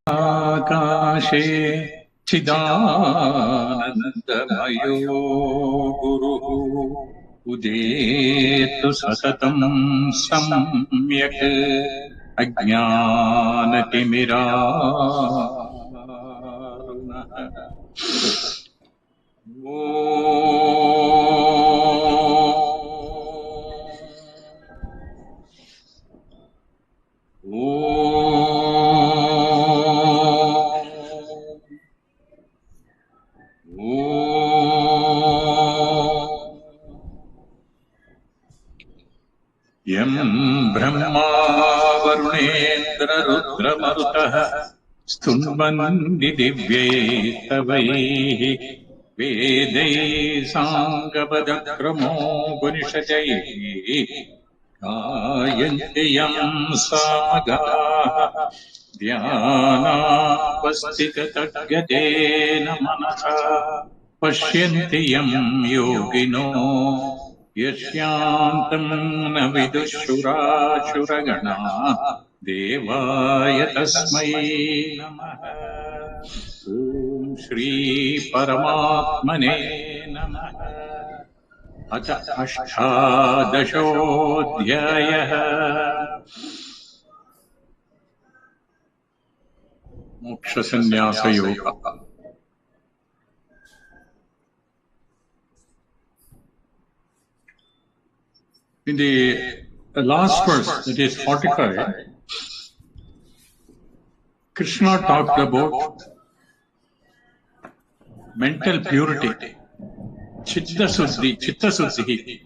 आकाशे चिदानन्दमयो गुरुः उदेतु सततं सम्यक् अज्ञानतिमिरारुणः। यं ब्रह्मा वरुणेन्द्ररुद्रमरुतः स्तुन्वन्ति दिव्यैस्तवैः वेदैः साङ्गपदक्रमोपनिषदैः गायन्ति यं सामगाः ध्यानावस्थिततद्गतेन मनसा पश्यन्ति यं योगिनो यस्यान्तं न विदुःशुरासुरगणाः देवाय तस्मै नमः। ॐ श्री परमात्मने नमः। अथ अष्टादशोऽध्यायः। मोक्षसन्न्यासयोगः। In the last verse, that is 45, Krishna talked about mental purity, chitta suddhi.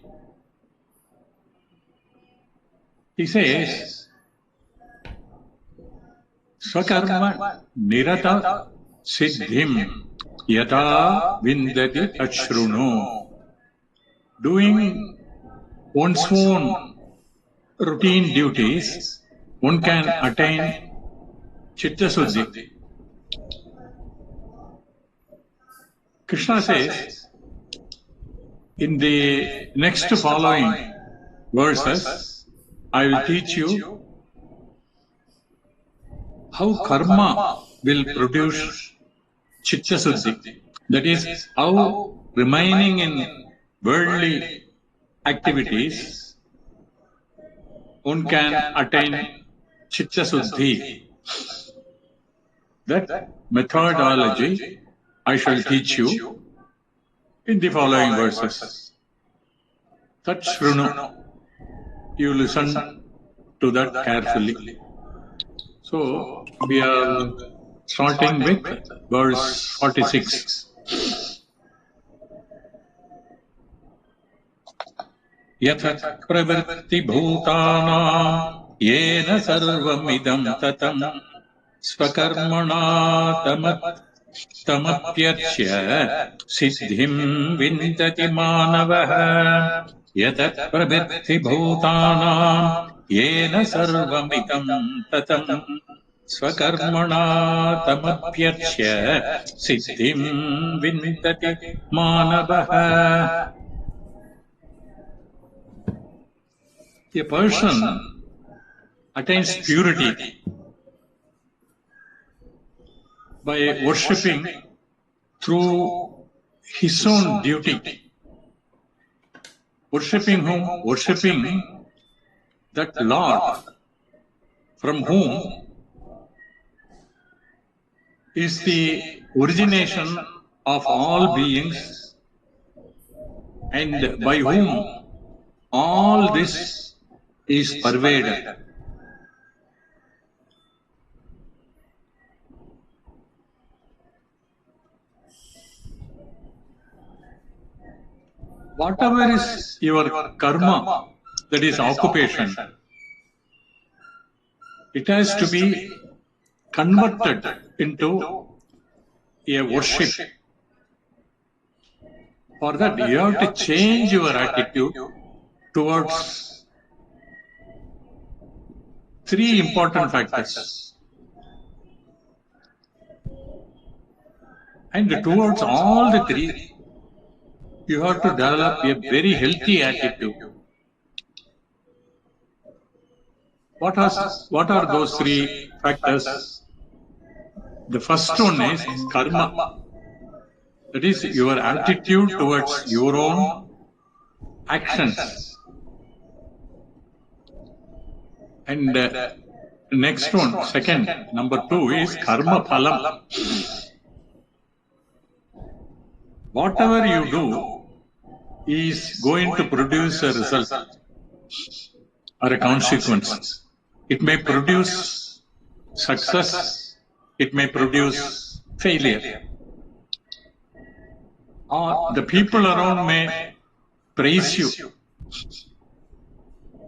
He says, swakarma nirata siddhim yata vindati achrunu. Doing one's own routine duties, one can attain chitta suddhi. Krishna says in the next following verses, I will teach you how karma will produce chitta suddhi. That is, how remaining in worldly activities one can attain chitta suddhi. That methodology I shall teach you in the following verses. Tat shrunu. You listen to that carefully. So we are starting with verse 46. यथा प्रवृत्ति भूतानां येन सर्वमिदं ततं स्वकर्मणा तमप्यर्च्य सिद्धिं विन्दति मानवः। यथा प्रवृत्ति भूतानां येन सर्वमिदं ततं स्वकर्मणा तमप्यर्च्य सिद्धिं विन्दति मानवः। A person attains purity by worshipping through his own duty. Worshipping whom? Worshipping that Lord from whom is the origination of all beings and by whom all this is pervaded. Whatever is your karma, that is occupation, it has to be converted into a worship. For that, you have to change your attitude towards three important factors. And towards all the three, you have to develop a very healthy attitude. What are those three factors? The first one is karma. That is your attitude towards your own actions. And next one, second, number 2 is karma phalam. Whatever you do is going to produce a result or a consequence. It may produce success, it may produce failure. Or the people around may praise you,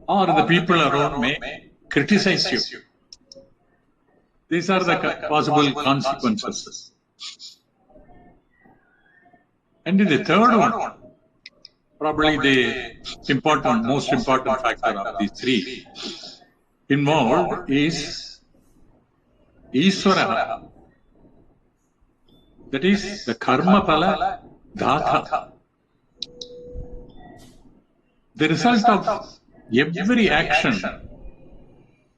or the people around may criticize you. These are the possible consequences. And in the third one, probably the most important factor of these three involved is Ishvara. That is the karma phala dhatha. The result of every action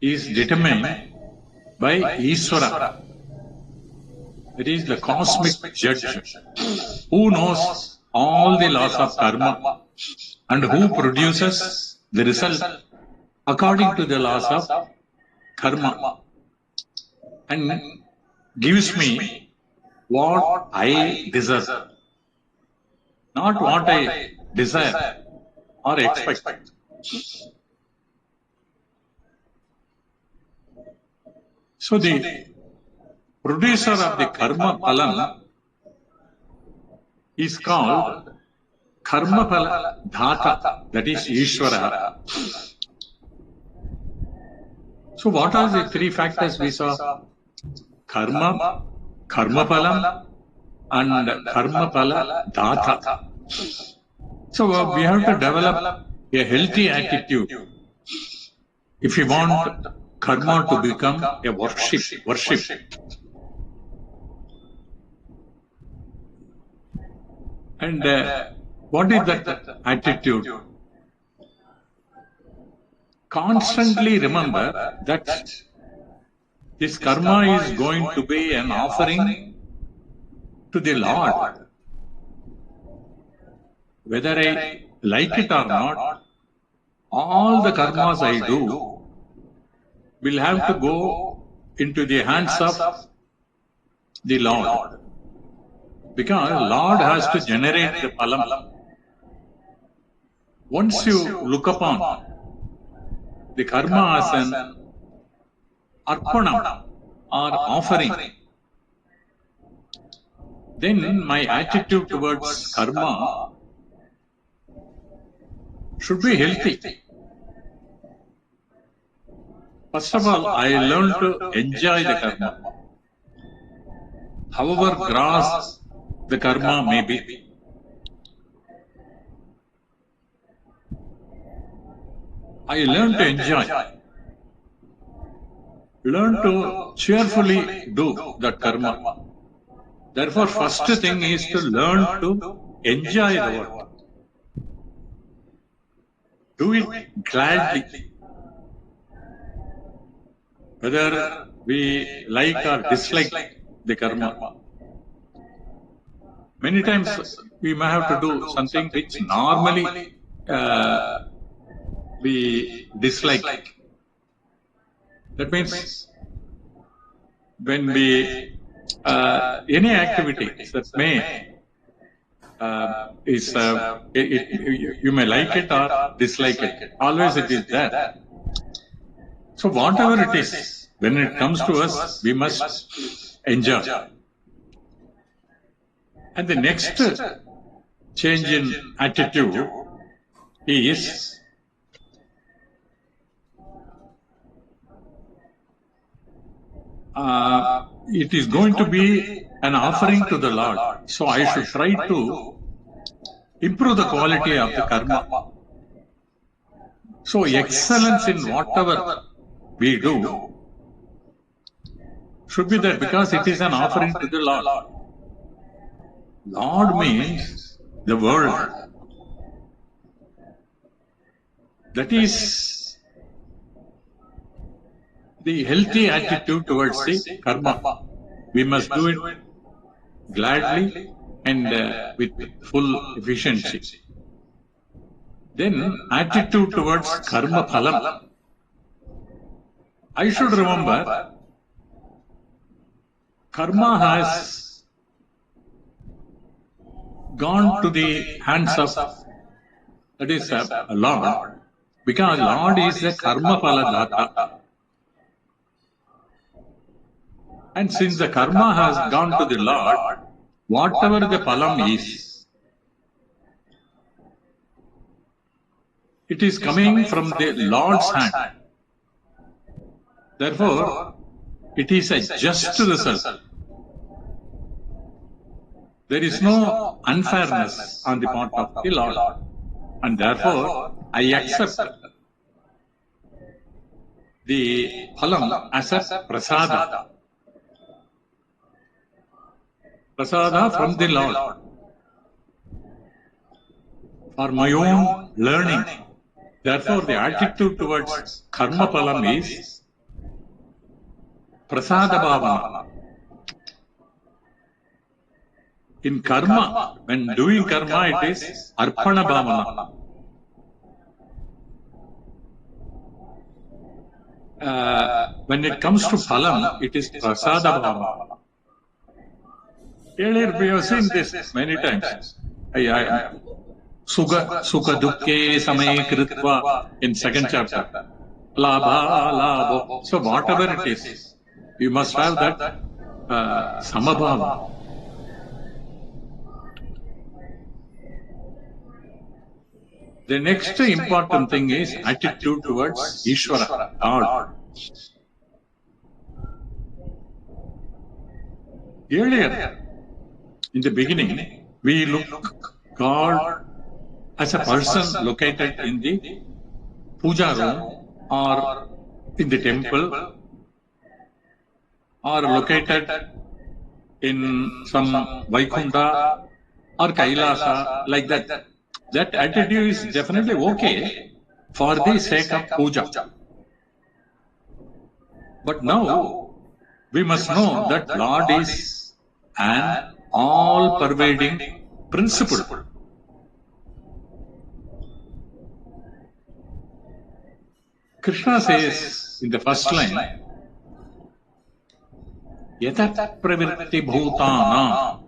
is determined by Ishvara. It is the cosmic judge who knows all the laws of karma and who produces the result according to the laws of karma and gives me what I deserve, not what I desire or expect. So the producer of the karma phalam is called karma phala dhatha, that is Ishvara. So what are the three factors we saw? Karma, karma phalam, and karma phala dhatha. So we have to develop a healthy attitude if we want karma to become a worship. And what is that attitude? Constantly remember that this karma is going to be an offering to the Lord. Whether I like it or not, all the karmas I do will have to go into the hands of the Lord. Because Lord has to generate the phalam. Once you look upon the karma as an arpanam or offering, then my attitude towards karma should be healthy. First of all, I learn to enjoy the karma, however gross the karma may be. I learn to enjoy, learn to cheerfully do that karma. Therefore, first thing is to learn to enjoy the work. Do it gladly. Whether we like or dislike the karma. Many times we may have to do something which normally we dislike. That means when we any activity that may you may like it or dislike it. Always it is there. So whatever it is, when it comes to us, we must enjoy. And the next change in attitude is it is going to be an offering to the Lord. So I should try to improve the quality of the karma. So excellence in whatever we do should be there because it is an offering to the Lord. Lord means the world. That is the healthy attitude towards the karma. we must do it gladly and with full efficiency. Then attitude towards karma phalam. I should remember, karma has gone to the hands of, that is, a Lord, because Lord is the karma phala data. And since the karma has gone to the Lord, whatever the phalam is, it is coming from the Lord's hand. Therefore, it is a just result. There is no unfairness on the part of the Lord. And therefore, I accept the phalam as a prasada. Prasada from the Lord for my own learning. Therefore, the attitude towards karma phalam is prasada bhavana. In karma, when doing karma, it is arpana bhavana. When it comes to phalam, it is prasada bhavana. Earlier we have seen this many times. Sukha dukkhe samay kritva in second chapter. Labha, labho. So whatever it is, you must have that samabhava. The next important thing is attitude towards Ishvara, God. Earlier, in the beginning, we look God as a person located in the puja room or in the temple or located in some Vaikunta or Kailasa, like that. That attitude is definitely okay for the sake of puja. But now, we must know that Lord is an all-pervading principle. Krishna says in the first line, Yata pravritti bhutana.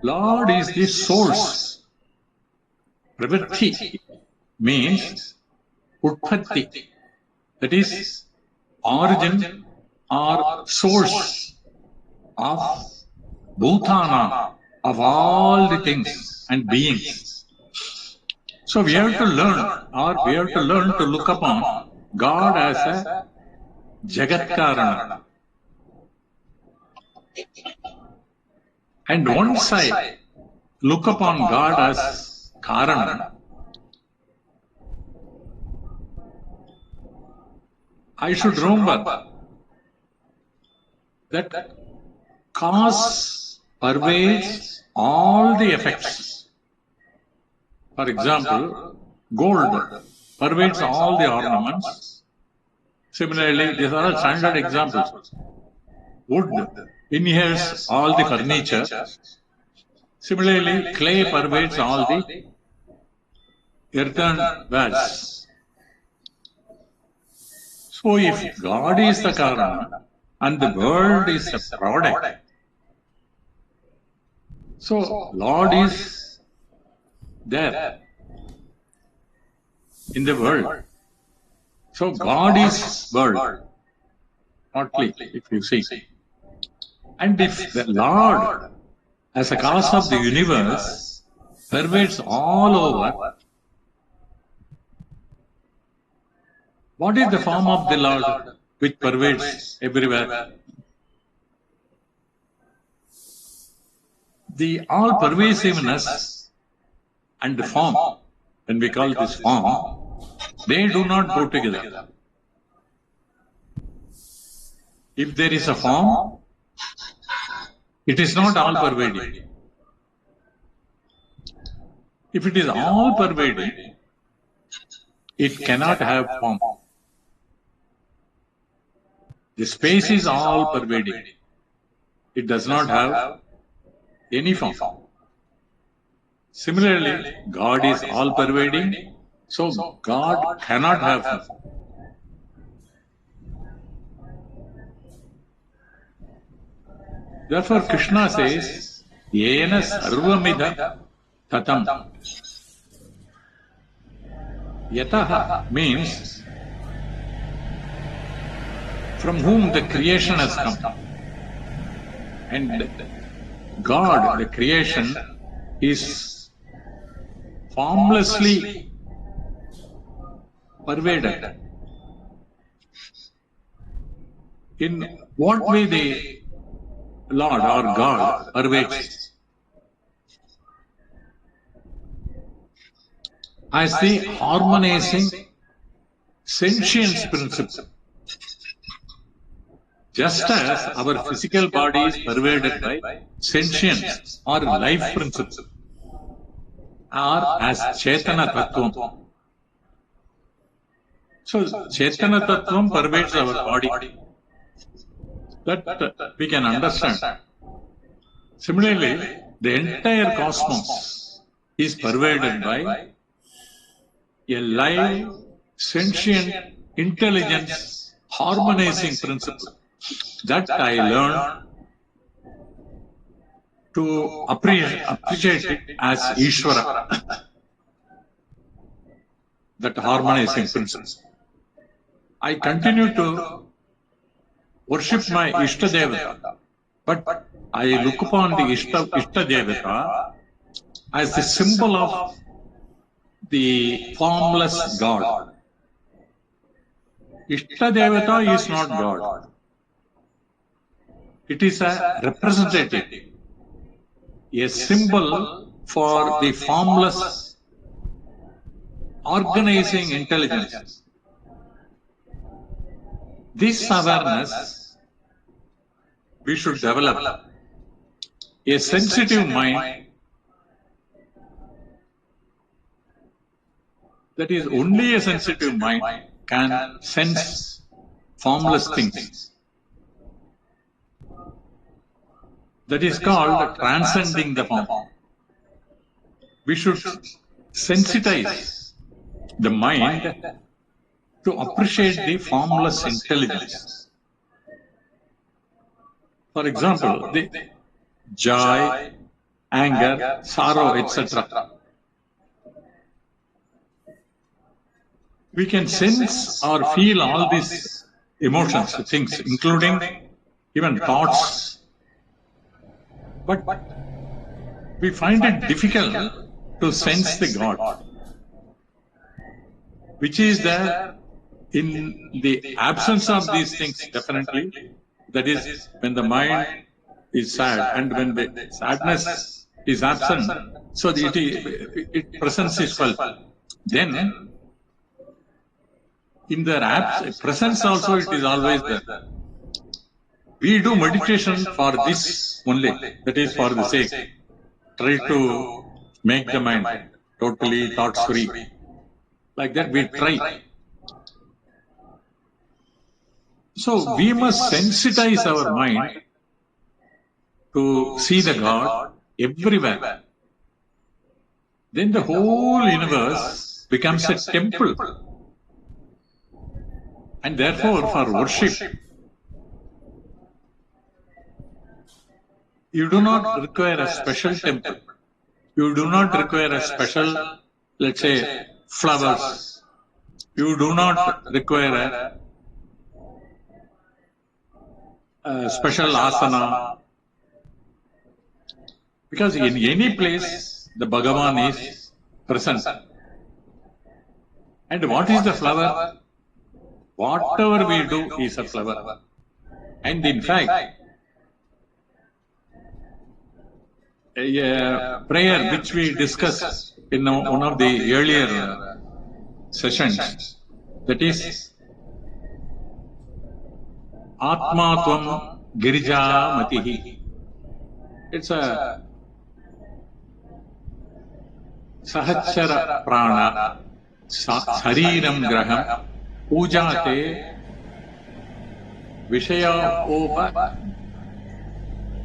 Lord is the source. Pravritti means utpatti. That is origin or source of bhutana, of all the things and beings. So we have to learn, or we have to learn to look upon God as a Jagat-karana. And once I look upon God as Karana, I should remember that cause pervades all the effects. For example, gold pervades all the ornaments. Similarly, these are all standard examples. Wood inheres all the furniture. Similarly, clay pervades all the earthen vases. So if God is the Karana and the world is a product, so Lord is there in the world. So God is world, partly, if you see. And if the Lord, as a cause of the universe, pervades all over, what is the form of the Lord which pervades everywhere? The all-pervasiveness and the form, when we call this form, they do not go together. If there is a form, it is not all-pervading. If it is all-pervading, it cannot have form. The space is all pervading. It does not have any form. Similarly, God is all pervading, so God cannot have form. Therefore, Krishna says, Yena sarvamidha tatam. Yataha means from whom the creation has come. And God, the creation, is formlessly pervaded. In what way the Lord or God pervades? As the harmonizing sentience principle. Just as our physical body is pervaded by sentience or life principle, or as Chetana Tattvam. So, Chetana Tattvam pervades our body. That we can understand. Similarly, the entire cosmos is pervaded by a live, sentient, intelligence, harmonizing principle. That I learned to appreciate it as Ishvara. That harmonizing principle. I continue to worship my Ishta Devata, but I look upon the Ishta Devata as the symbol of the formless God. Ishta Devata is not God. It is a representative, a symbol for the formless organizing intelligence. This awareness we should develop. A sensitive mind, that is, only a sensitive mind can sense formless things. That is called transcending the form. We should sensitize the mind to appreciate the formless intelligence. For example, the joy, anger, sorrow, etc. We can sense or feel all these emotions, things, including even thoughts. But we find it difficult to sense the God, which is there in the absence of these things, definitely. That is, when the mind is sad and when the sadness is absent, so its presence is felt. Then, in their presence also, it is always there. We do meditation for this only, that is for the sake. Try to make the mind totally thoughts-free. Like that we try. So we must sensitize our mind to see the God everywhere. Then the whole universe becomes a temple. And therefore, for worship, you do not require a special temple. You do not require a special, let's say, flowers. You do not require a special asana. Because in any place, the Bhagavan is present. And what is the flower? Whatever we do is a flower. And in fact, a prayer which we discussed in one of the earlier sessions, that is Atma Tvam Girija Matihi. It's a Sahachara Prana Sariram Graham Pujate Vishaya Opa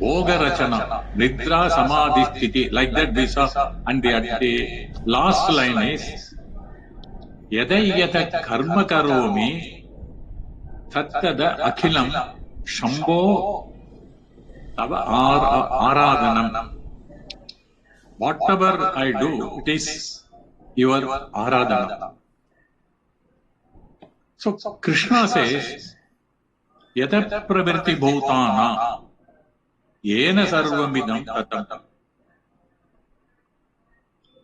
Ogarachana, Nidra Samadhi Sthiti, like that we saw. And the last line is Yadayyata Karma Karomi Tattada Akhilam Shambho Tava Aradhanam. Whatever I do, it is your Aradhanam. So Krishna says, Yada Pravriti Bhutana Yena Sarvamidam Tatam.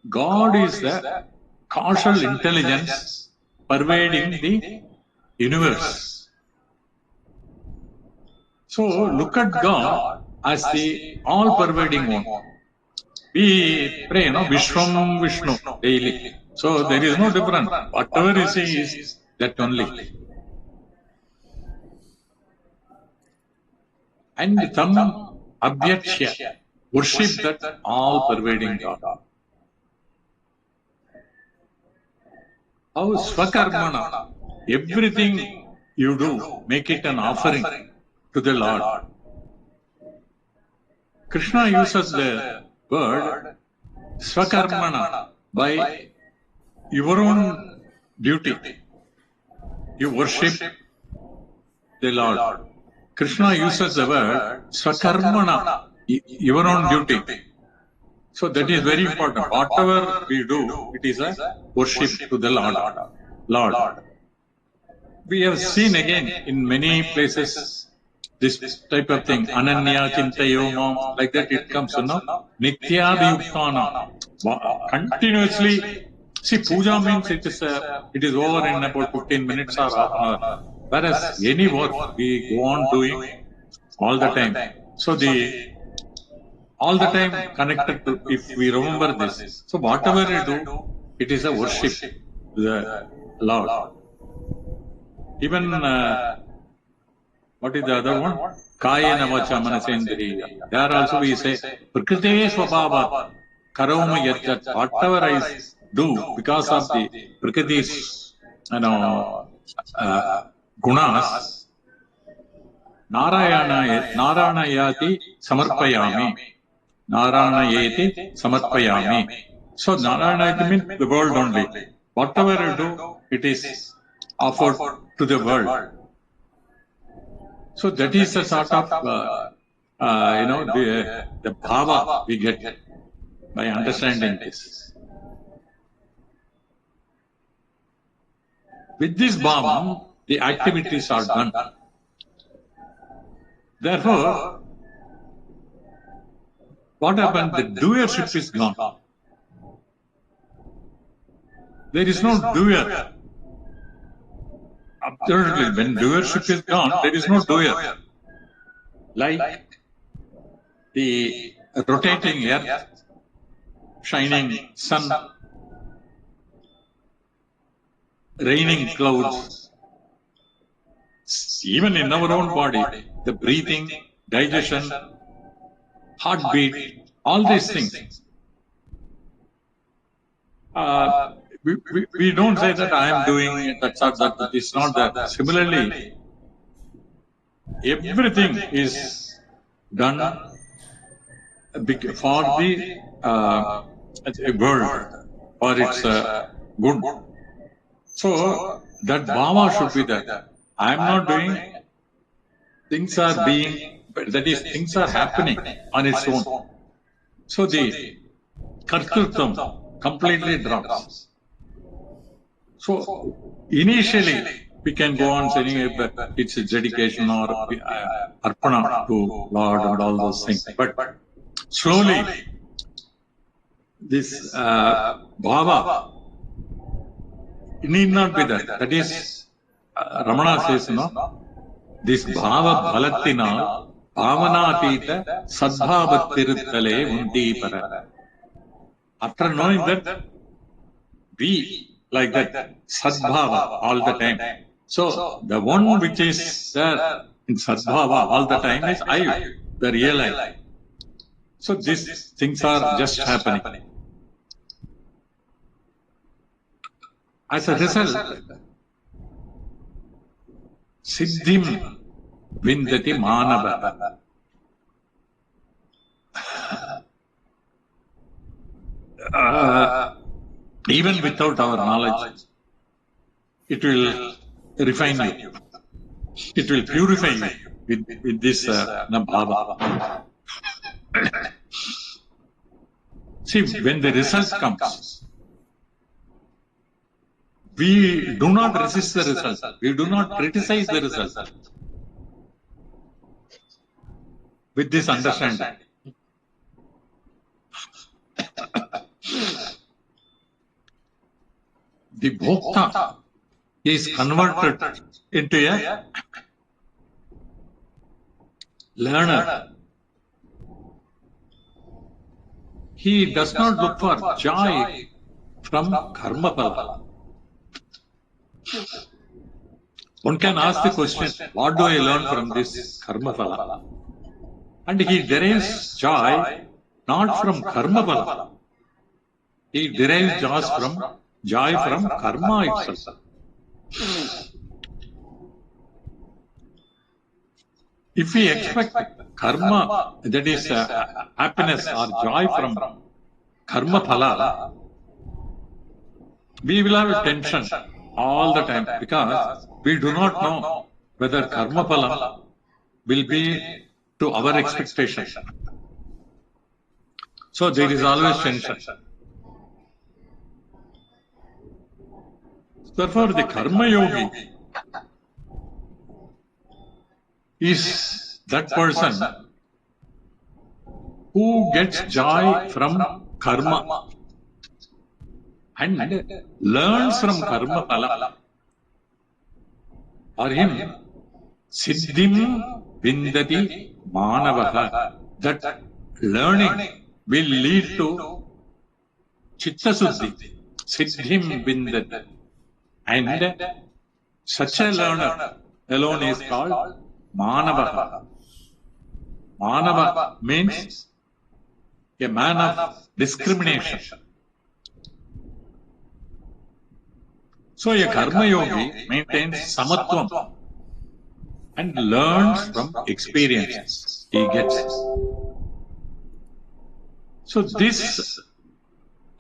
God is the causal intelligence pervading the universe. So look at God as the all-pervading one. We pray, Vishwam Vishnu daily. So there is no difference. Whatever you see is that only. And Tam Abhyachya, worship that all-pervading God. How Swakarmana, everything you do, make it an offering to the Lord. Krishna uses the word Swakarmana by your own duty. You worship the Lord. Krishna uses the word Swakarmana, your own duty. So that is very important. Whatever we do, it is a worship to the Lord. We have seen again in many places this type of thing. Ananya Chintayo Mam, like that it comes, Nityabhiyuktana. Continuously. See, puja means it is over in about 15 minutes or half an hour. Whereas any work we go on doing all the time. So all the time connected to, if we remember this. So whatever we do, it is a worship to the Lord. Even, what is the other one? Kayena vacha manasendriya. There also we say, Prakriti Swabhava Karoma Yajat. Whatever I do because of the Prakriti's, gunas, Narayanayati Samarpayami. Narayanayati Samarpayami. So Narayanayati means the world only. Whatever you do, it is offered to the world. So that is a sort of, the bhava we get by understanding this. With this bhava, the activities are done. Therefore, what happened? The doership is gone. There is no doer. Absolutely, when doership is gone, there is no doer. Like the rotating earth, shining sun, raining clouds, even in our own body, the breathing, digestion, heartbeat, all these things. We don't say that I am doing it, that it's not that. Similarly, everything is done for the world, for its good. So that bhava should be there. I am not doing, things are being, that is, things are happening on its own. So the kartrutvam completely drops. So initially we can go on saying it's a dedication or arpana to Lord and all those things. But slowly this bhava need not be that. That is, Ramana says, this bhava bhalattina bhavanatita sadbhavatirutale undi para. After knowing that, we like that sadbhava all the time. So the one which is there in sadbhava all the time is I, the real I. So these things are just happening. As a result, siddhim vindati manava. Even without our knowledge, it will refine you. It will purify you with this bhava. See, when the result comes, we do not resist the result. We do not criticize the result. With this understanding, the bhokta is converted into a learner. He does not look for joy from karma phala. One can ask the question, what do I learn from this karma phala? And he derives joy not from karma phala. He derives joy from karma itself. If we expect karma, that is happiness or joy from karma phala, we will have a tension all the time because we do not know whether karma phala will be to our expectation. So there is always tension. Therefore, the karma yogi is that person who gets joy from karma and learns from karma phala. For him, siddhim vindati manavaha. That learning will lead to chitta suddhi. Siddhim vindati. And such a learner alone is called manavaha. Manava means a man of discrimination. So a karma yogi maintains samatvam and learns from experiences he gets. So this,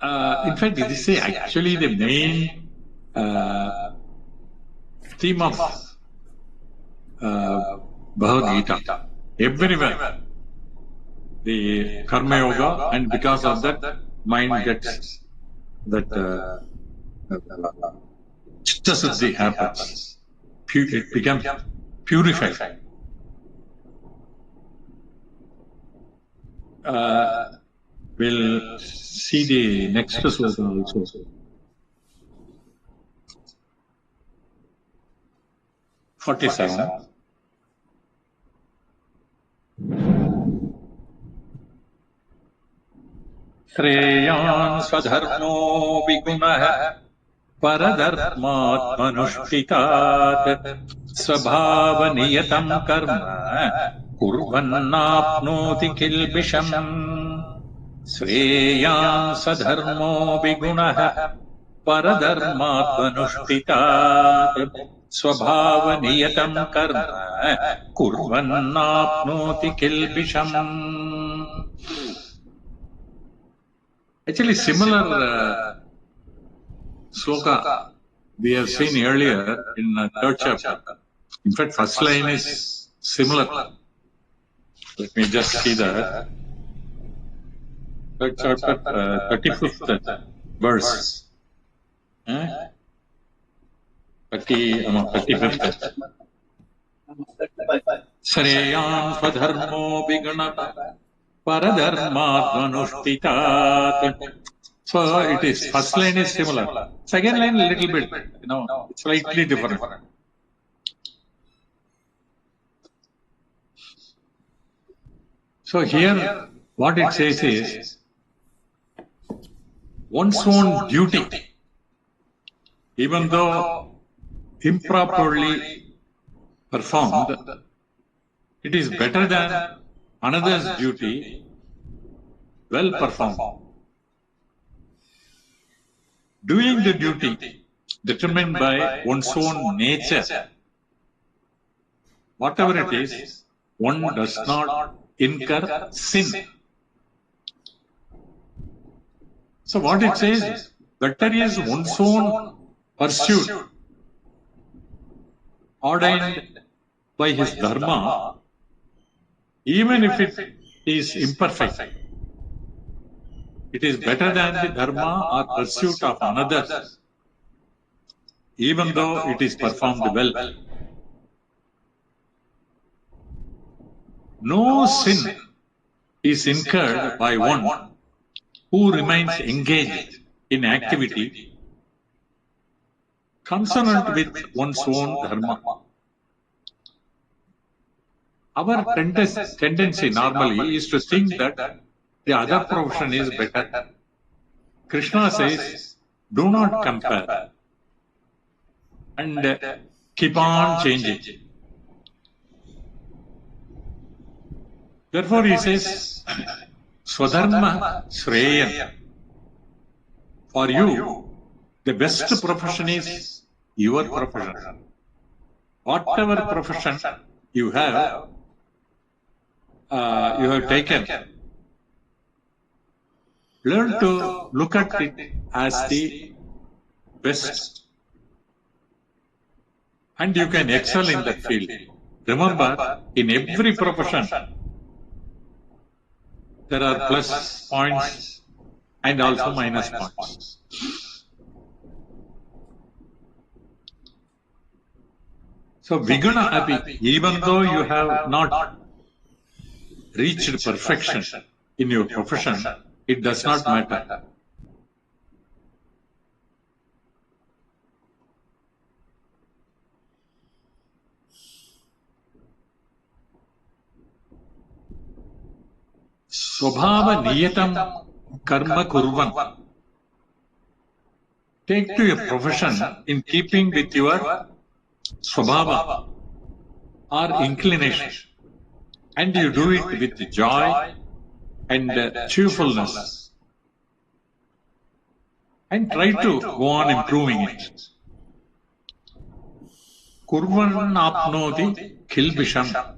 in fact, this is actually the main theme of Bhagavad Gita. Everywhere, the karma yoga, and because of that, mind gets that chitta suddhi happens. It becomes purified. We'll see the next sloka also. 47. Shreyan swadharmo vigunah paradharmat manushkitat svabhava niyatam karma kurvannapnoti kilbisham. Shreyan sadharmo vigunah paradharmat manushkitat svabhava niyatam karma kurvannapnoti kilbisham. Actually, similar sloka we have seen earlier in third chapter. In fact, first line is similar. Let me just see that. Third chapter, 35th verse. 35th. Shreyan swadharmo vigunah paradharmat manushkitat. So it is, first line is similar. Second line a little bit, slightly different. So here, what it says is, one's own duty, even though improperly performed, it is better than another's duty well performed. Doing the duty determined by one's own nature whatever it is, one does not incur sin. So what it says is, better is one's own pursuit ordained by his dharma, even if it is imperfect. It is better than the dharma or pursuit of another, even though it is performed well. No sin is incurred by one who remains engaged in activity consonant with one's own dharma. Our tendency normally is to think that the other profession is better. Krishna says, do not compare and keep on changing. Therefore, he says, Swadharma Shreyan. For you, the best profession is your profession. Whatever profession you have taken, learn to look at it as the best. And you can excel in that field. Remember, in every profession, there are plus points and also minus points. So, Viguna Abhi, even though you have not reached perfection in your profession, it does not matter. Swabhava niyatam karma kurvan. Take to your profession in keeping with your swabhava or inclination, and you do it with joy and cheerfulness, and try to go on improving it. Kurvan apnoti kilbisham.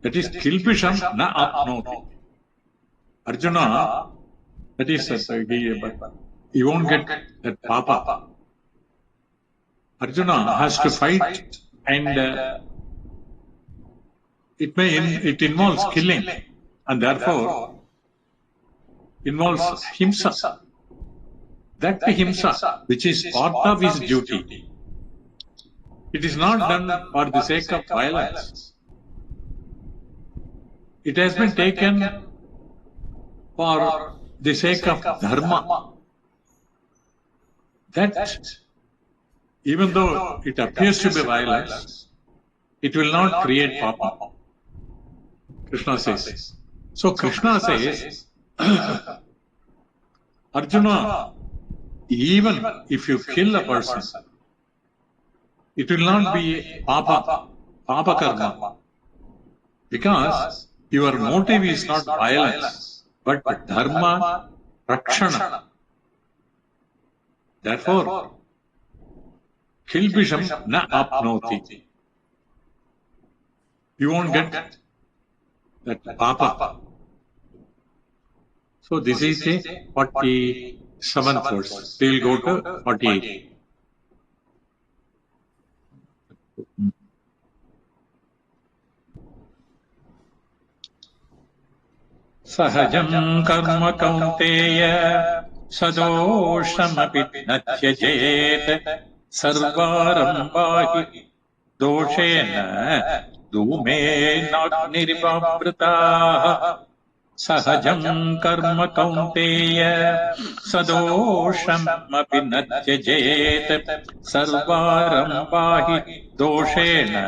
That is kilbisham na apnoti. Arjuna, that is, he won't get that papa. Arjuna has to fight, and it involves killing, and therefore involves himsa. That himsa, which is part of his duty, it is not done for the sake of violence. It has been taken for the sake of dharma. That, even though it appears to be violence, it will not create papa. Krishna says. So Krishna says, Arjuna, even if you kill a person, it will not be papa karma, because your motive is not violence, but dharma rakshana. Therefore, kilbisham na apnoti. You won't get that papa. So this is the 47th verse. We will go to 48. Sahajam karma kaunteya sadoshamapi natyajet sarvarambhahi doshena dhume nagnirvavrataha. Sahajam karma kaunteya sadoshamapi natyajet sarvarambhahi doshena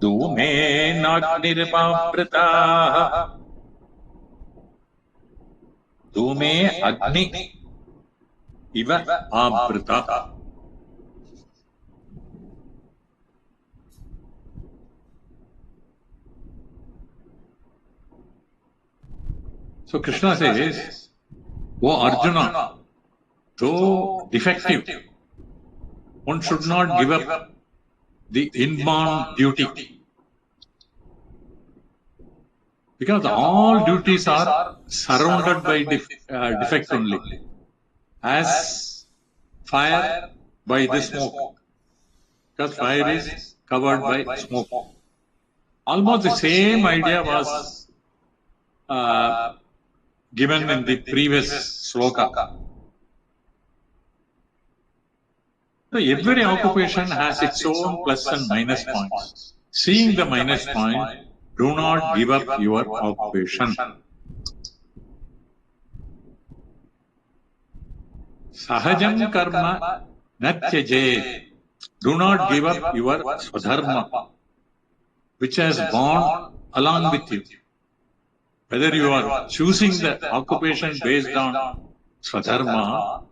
dhume nagnirvavrataha. Dhume agni iva avrita. So Krishna says, O Arjuna, though defective, one should not give up the inborn duty. Because all duties are surrounded by defect only. As fire by the smoke. Because fire is covered by smoke. Almost the same idea was given in the previous sloka. So every occupation has its own plus and minus points. Seeing the minus point, do not give up your occupation. Sahajam karma natyaje. Do not give up your swadharma, which has born along with you. Whether you are choosing the occupation based on swadharma,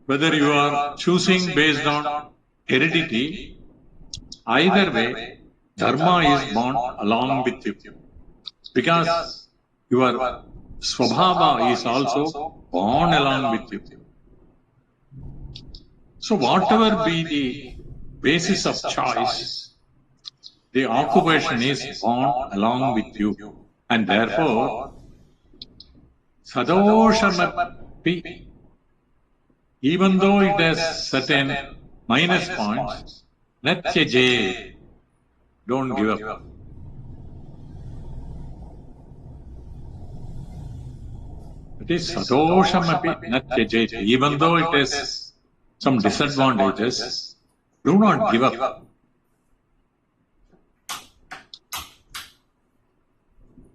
whether you are choosing based on heredity, either way, dharma is born along with you. Because your swabhava is also born along with you. So whatever be the basis of choice, the occupation is born along with you. And therefore, sadoshamapi, even though it has certain minus points, natyaje, don't give up. It is sadoshamapi natyaje, even though it has some disadvantages, do not give up.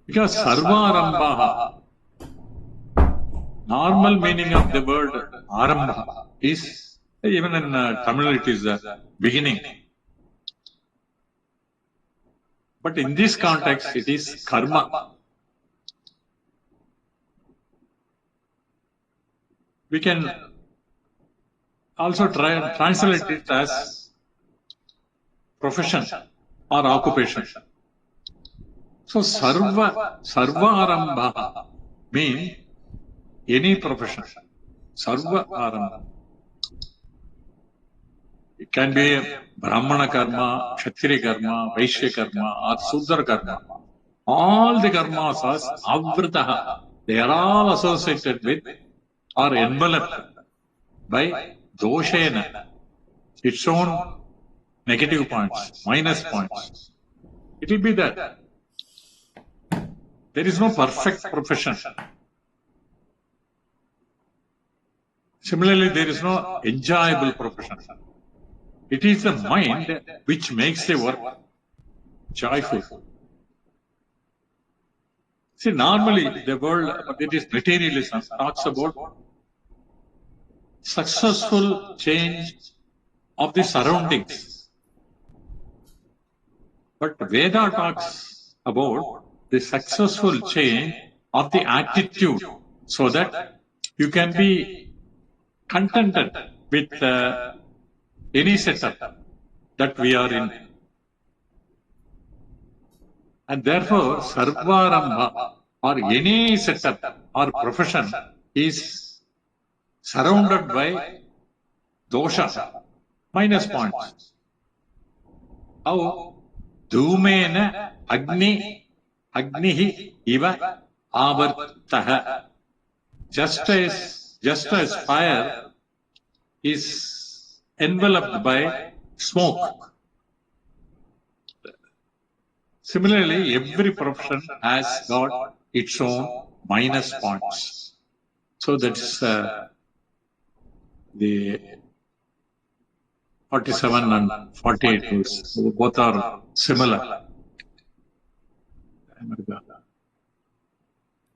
Because sarva arambha, normal meaning of the word arambha is, even in Tamil it is beginning. But in this context it is karma. We can also try and translate it as profession or occupation. So sarva arambha means any profession. Sarva arambha. It can be Brahmana karma, Kshatriya karma, Vaishya karma, or Sudra karma. All the karmas are avritaha. They are all associated with or enveloped by doshena, its own negative points, minus points. It will be that. There is no perfect profession. Similarly, there is no enjoyable profession. It is the mind which makes the work joyful. See, normally the world, it is materialism, talks about successful change of the surroundings. But Veda talks about the successful change of the attitude so that you can be contented with any setup that we are in. And therefore, sarvarambha or any setup or profession is surrounded by dosha, minus points. How? Dhumena agnihi iva avartaha. Just as fire is enveloped by smoke. Similarly, every profession has got its own minus points. So that's the 47 and 48 verse. Both are similar.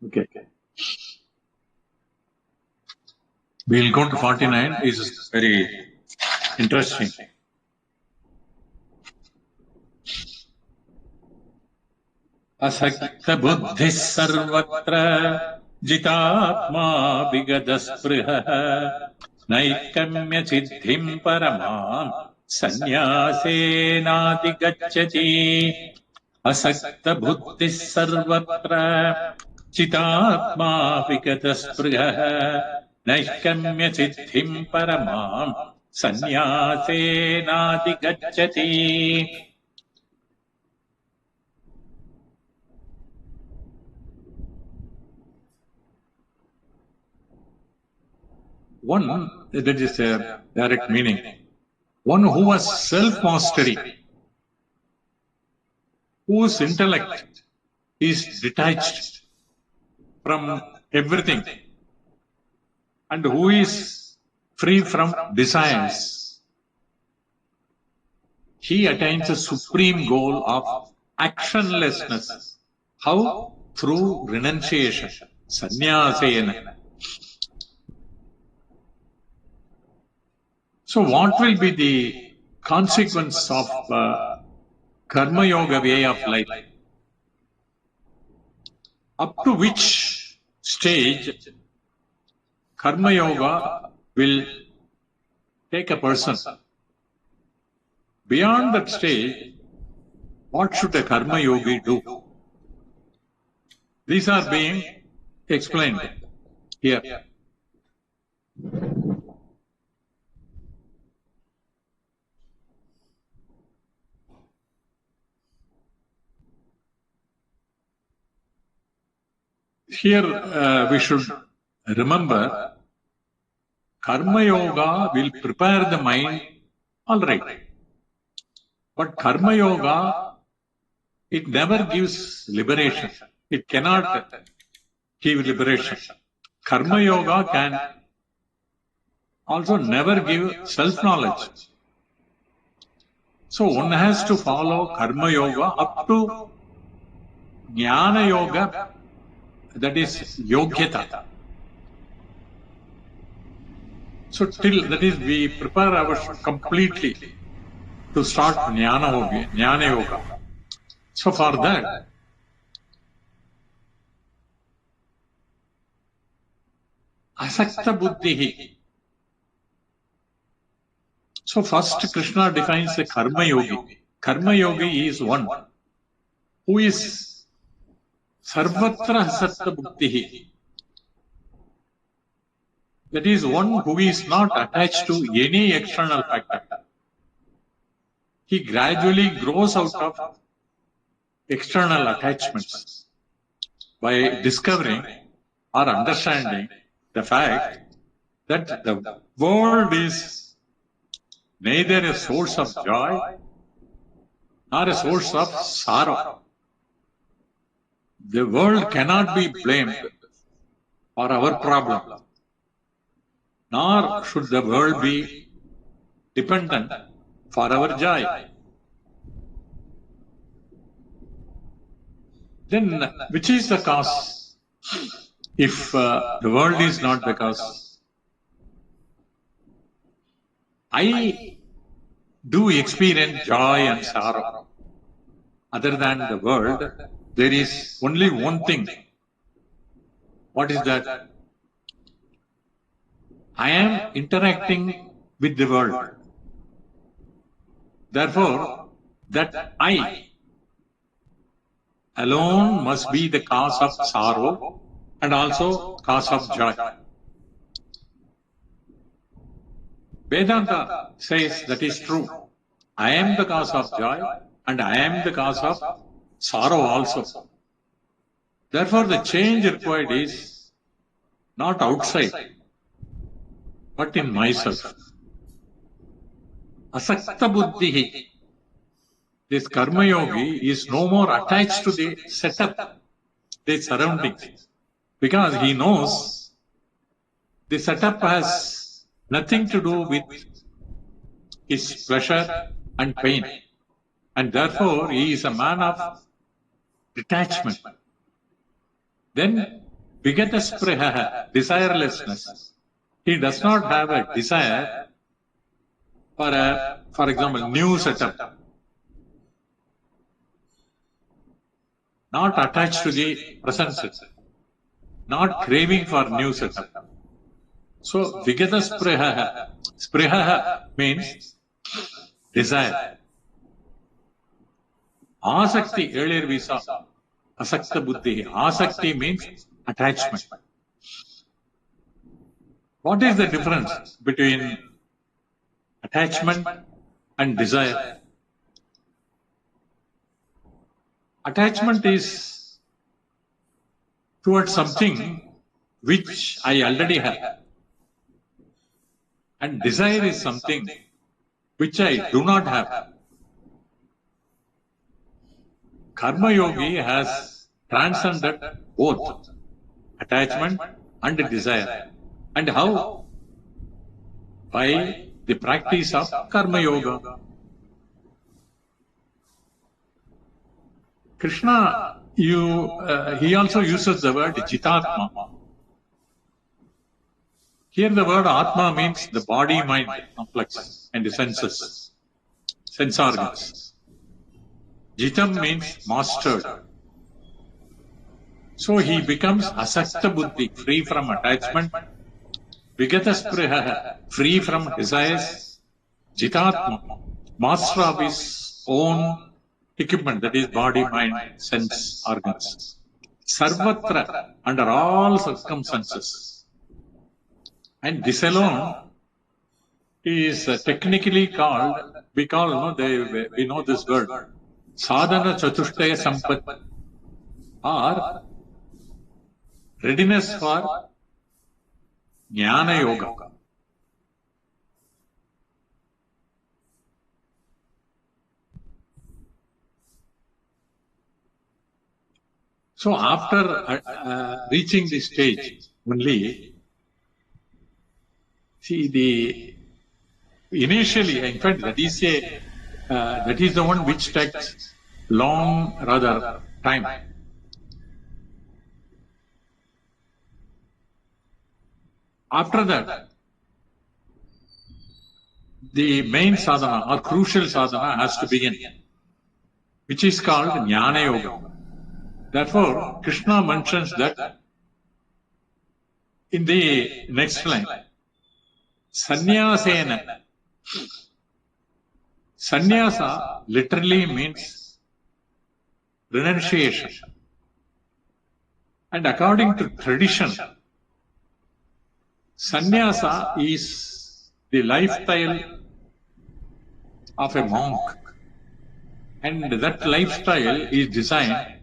Okay. We'll go to 49. This is very interesting. Asakta buddhi sarvatra jitatma vigadaspriha naikamya siddhim paramam sannyasenadi gacchati. Asakta buddhi sarvatra jitatma vigadaspriha naikamya siddhim paramam sannyasenadi gacchati. One, that is a direct meaning. One who has self-mastery, whose intellect is detached from everything, and who is free from desires. He attains a supreme goal of actionlessness. How? Through renunciation. Sannyasena. So what will be the consequence of Karma Yoga way of life? Up to which stage Karma Yoga will take a person? Beyond that stage, what should a Karma Yogi do? These are being explained here. Here we should remember Karma Yoga will prepare the mind, all right. But Karma Yoga, it never gives liberation. It cannot give liberation. Karma Yoga can also never give self-knowledge. So one has to follow Karma Yoga up to Jnana Yoga, that is Yogyata. So till that is we prepare ourselves completely to start Jnana Yoga. So for that, Asakta Buddhihi. So first Krishna defines the Karma Yogi. Karma Yogi is one who is Sarvatra Asakta Buddhihi. That is one who is not attached to any external factor. He gradually grows out of external attachments by discovering or understanding the fact that the world is neither a source of joy nor a source of sorrow. The world cannot be blamed for our problem, nor should the world be dependent for our joy. Then, which is the cause? If the world is not the cause, I do experience joy and sorrow. Other than the world, there is only one thing. What is that? I am interacting with the world. Therefore, that I alone must be the cause of sorrow and also cause of joy. Vedanta says that is true. I am the cause of joy and I am the cause of sorrow also. Therefore, the change required is not outside, but in myself. Asakta buddhihi. This karma yogi is no more attached to the setup, the surroundings, because he knows the setup has nothing to do with his pleasure and pain. And therefore, he is a man of detachment. Then, vigata spriha, desirelessness. He does not have a desire for example, new setup. Not attached to the present setup. Not craving for new setup. So, vigata spriha. Spriha means desire. Asakti, earlier we saw, asakta buddhi. Asakti means attachment. What is the difference between attachment and desire? Attachment is towards something which I already have. And desire is something which I do not have. Karma Yogi has transcended both attachment and desire. And how? By the practice of Karma Yoga. Krishna, he also uses the word Jitatma. Here the word Atma means the body-mind complex and the senses, sense organs. Jitam means mastered. So he becomes asakta buddhi, free from attachment, vigata spriha, free from desires, jitatma, master of his own equipment, that is body, mind, sense organs. Sarvatra, under all circumstances. And this alone is technically called, we know this word, sadhana chatushtaya sampat, or readiness for jnana yoga. So after reaching this stage, only, see initially, in fact, that is the one which takes long, rather, time. After that, the main sadhana or crucial sadhana has to begin, which is called jnana yoga. Therefore, Krishna mentions that in the next line, sannyasena. Sannyasa literally means renunciation. And according to tradition, sannyasa is the lifestyle of a monk. And that lifestyle is designed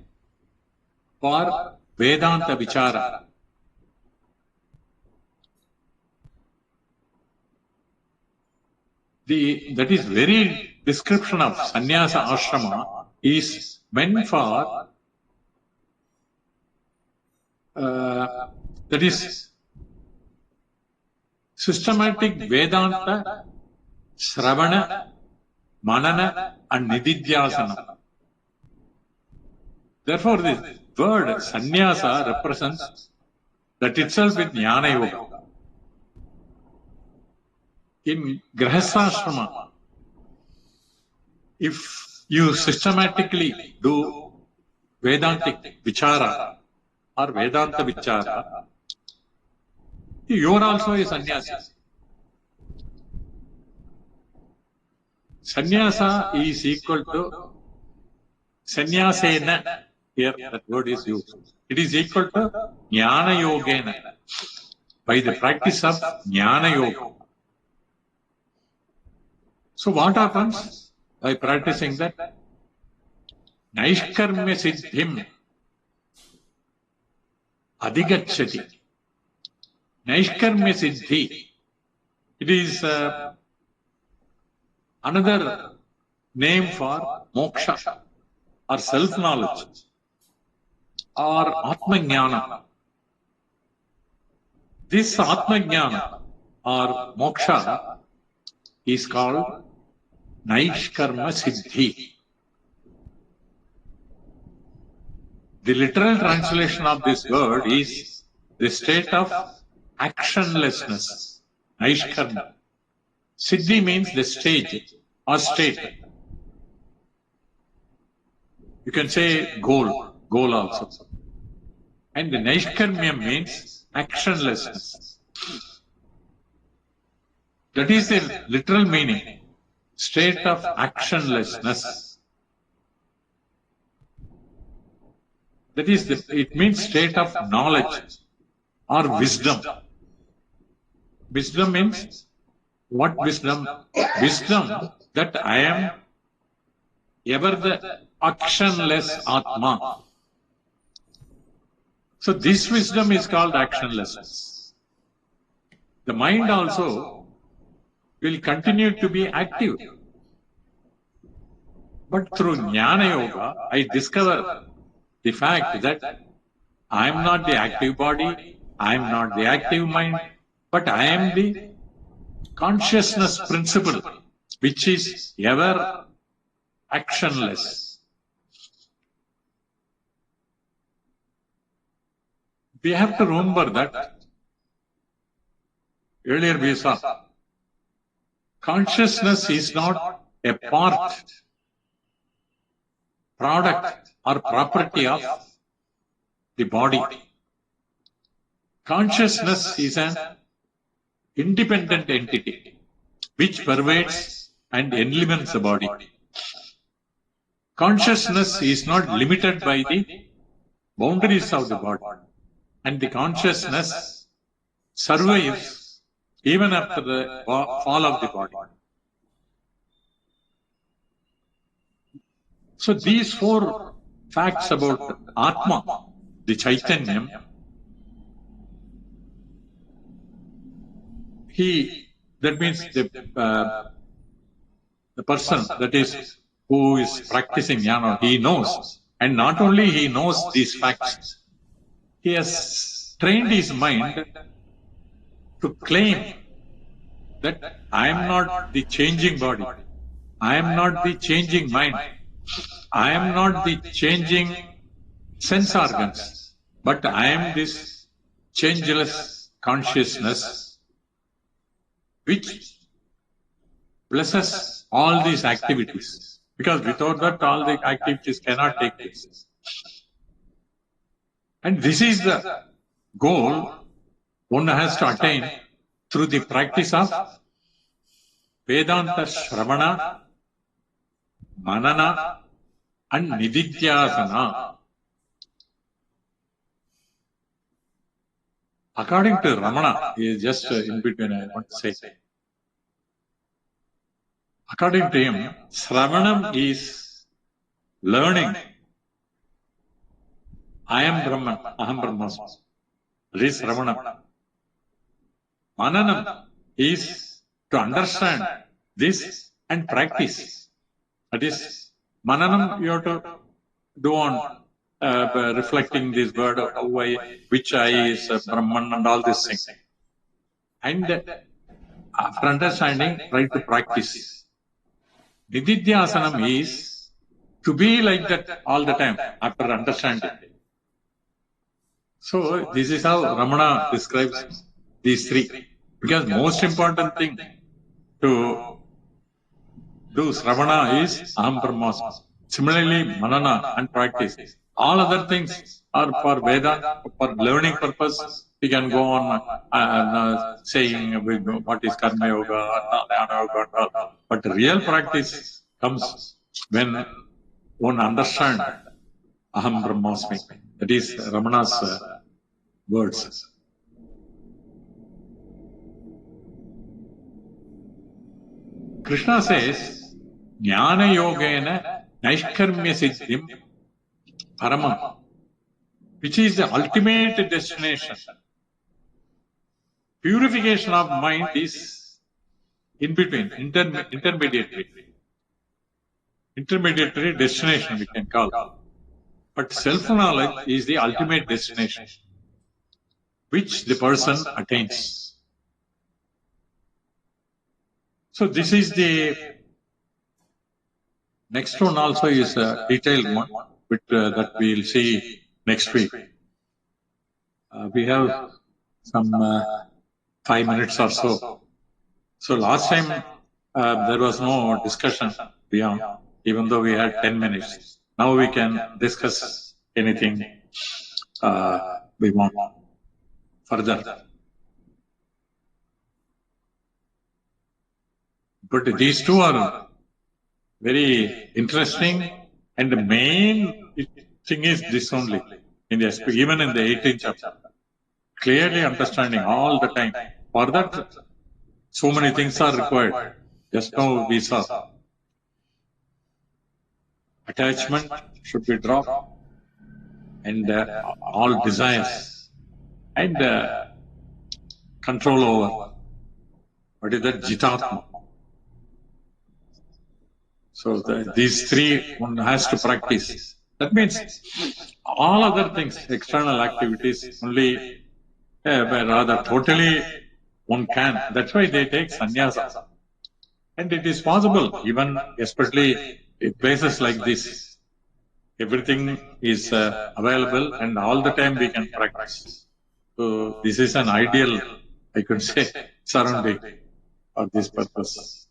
for Vedanta Vichara. That is very description of sannyasa ashrama is meant for that is systematic Vedanta, Shravana, Manana and Nididhyasana. Therefore, the word sannyasa represents that itself with jnana yoga. In grahasashrama, if you systematically do Vedantic Vichara or Vedanta Vichara, you are also a sannyasi. Sannyasa is equal to sannyasena. Here that word is used. It is equal to jnana yogena. By the practice of jnana yoga. So what happens by practicing that? Naishkarmya siddhim adhigacchati. Naishkarmya siddhi. It is another name for moksha or self-knowledge or atma-jnana. This atma-jnana or moksha is called Naishkarma Siddhi. The literal translation of this word is the state of actionlessness. Naishkarma. Siddhi means the stage or state. You can say goal also. And the Naishkarmya means actionlessness. That is the literal meaning. State of actionlessness. That is, it means state of knowledge or wisdom. Wisdom means what wisdom? Wisdom that I am ever the actionless Atma. So this wisdom is called actionlessness. The mind also will continue to be active. But through Jnana Yoga, I discover the fact that I am not the active body, I am not the active mind, but I am the consciousness principle, which is ever actionless. We have to remember that earlier we saw consciousness is not a product or property of the body. Consciousness is an independent entity which pervades and enlighens the body. Consciousness is not limited by the boundaries of the body, and the consciousness survives even after the fall of the body. So these four facts about Atma, the Chaitanyam, that means the person that is who is practicing jnana, he knows, and not only he knows these facts, he has trained his mind to claim that I am not the changing body, I am not the changing mind, I am not the changing sense organs, but I am this changeless consciousness which blesses all these activities. Because without that, all the activities cannot take place. And this is the goal one has to attain through the practice of Vedanta Shravana, Manana, and Nididhyasana. According to Ramana, he is just in between, I want to say. According to him, Shravanam is learning. I am Brahman, Aham Brahmasmi. That is Shravanam. Mananam is to understand this and practice. That is, Mananam you have to do on reflecting this word, which I is Brahman and all these things. And after understanding, try to practice. Nididhyasanam is to be like that all the time after understanding. So this is how Ramana describes these three. Because most important thing to do Sravana is Aham Brahmasmi. Similarly, Manana and practice. All other things are for Veda, for learning purpose. We can go on saying what is Karma Yoga, Jnana Yoga, but real practice comes when one understands Aham Brahmasmi. That is Ramana's words. Krishna says, Jnana Yogena Naishkarmya Siddhim Paramam, which is the ultimate destination. Purification of mind is in between, intermediary destination we can call. But self-knowledge is the ultimate destination, which the person attains. So this is the next one also is a detailed one, that we will see next week. We have some 5 minutes or so. So last time there was no discussion beyond, even though we had 10 minutes. Now we can discuss anything we want further. But these two are very interesting, and the main thing is this only, even in the 18th chapter. Clearly understanding all the time. For that, so many things are required. Just now we saw. Attachment should be dropped, and all desires, and control over. What is that? Jitatma. So these three one has to practice. That means all other things, external activities, only but rather totally one can. That's why they take sannyasa. And it is possible, even especially in places like this. Everything is available and all the time we can practice. So this is an ideal, I could say, surrounding for this purpose.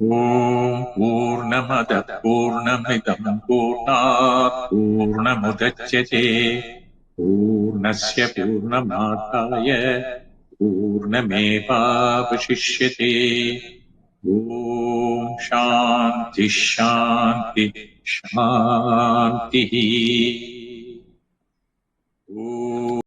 Om Purnamada Purnamidam Purnat Purnamudachyate Purnasya Purnamadaya Purnameva Vashishyate Om Shanti Shanti Shanti Om